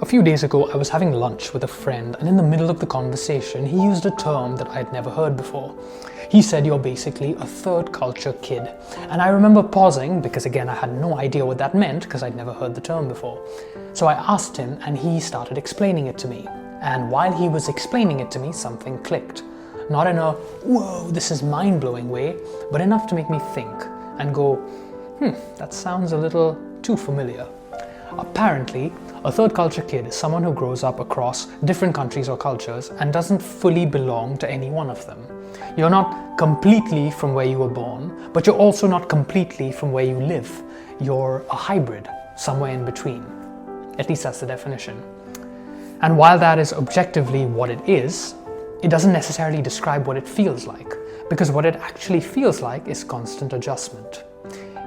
A few days ago, I was having lunch with a friend, and in the middle of the conversation, he used a term that I'd never heard before. He said, "You're basically a third culture kid." And I remember pausing because, again, I had no idea what that meant because I'd never heard the term before. So I asked him, and he started explaining it to me. And while he was explaining it to me, something clicked. Not in a, "whoa, this is mind-blowing" way, but enough to make me think and go, that sounds a little too familiar. Apparently, a third culture kid is someone who grows up across different countries or cultures and doesn't fully belong to any one of them. You're not completely from where you were born, but you're also not completely from where you live. You're a hybrid, somewhere in between. At least that's the definition. And while that is objectively what it is, it doesn't necessarily describe what it feels like, because what it actually feels like is constant adjustment.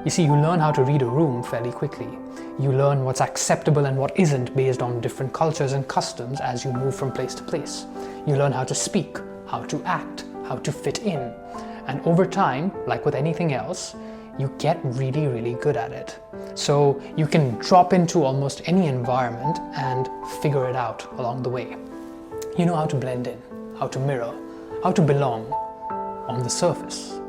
You see, you learn how to read a room fairly quickly. You learn what's acceptable and what isn't based on different cultures and customs as you move from place to place. You learn how to speak, how to act, how to fit in. And over time, like with anything else, you get really, really good at it. So you can drop into almost any environment and figure it out along the way. You know how to blend in, how to mirror, how to belong on the surface.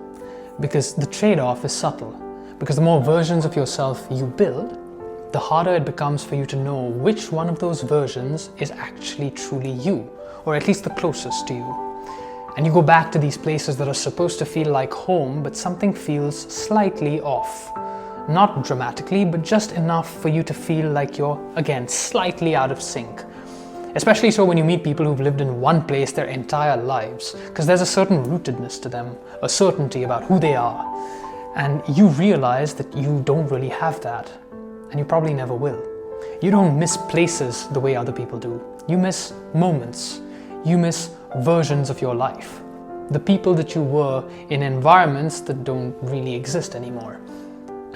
Because the trade-off is subtle. Because the more versions of yourself you build, the harder it becomes for you to know which one of those versions is actually truly you, or at least the closest to you. And you go back to these places that are supposed to feel like home, but something feels slightly off. Not dramatically, but just enough for you to feel like you're, again, slightly out of sync. Especially so when you meet people who've lived in one place their entire lives, because there's a certain rootedness to them, a certainty about who they are. And you realize that you don't really have that, and you probably never will. You don't miss places the way other people do. You miss moments. You miss versions of your life. The people that you were in environments that don't really exist anymore.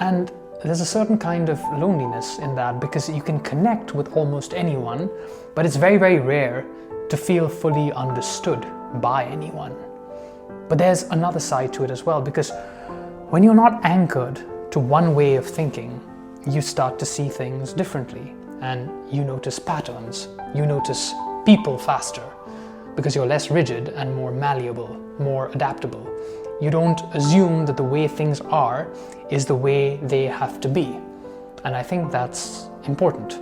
And there's a certain kind of loneliness in that because you can connect with almost anyone, but it's very, very rare to feel fully understood by anyone. But there's another side to it as well, because when you're not anchored to one way of thinking, you start to see things differently, and you notice patterns. You notice people faster because you're less rigid and more malleable, more adaptable. You don't assume that the way things are is the way they have to be. And I think that's important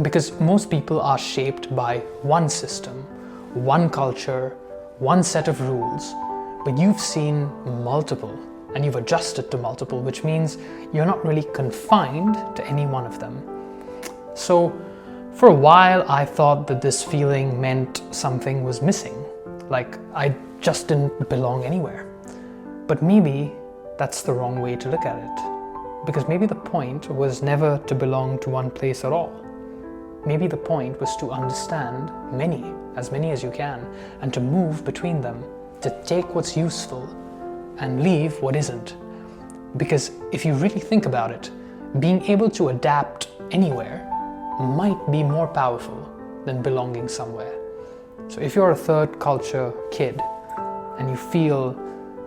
because most people are shaped by one system, one culture, one set of rules, but you've seen multiple. And you've adjusted to multiple, which means you're not really confined to any one of them. So for a while, I thought that this feeling meant something was missing, like I just didn't belong anywhere. But maybe that's the wrong way to look at it, because maybe the point was never to belong to one place at all. Maybe the point was to understand as many as you can, and to move between them, to take what's useful and leave what isn't. Because if you really think about it, being able to adapt anywhere might be more powerful than belonging somewhere. So if you're a third culture kid and you feel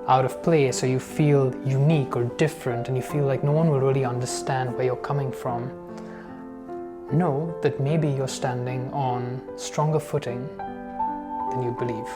out of place, or you feel unique or different, and you feel like no one will really understand where you're coming from, know that maybe you're standing on stronger footing than you believe.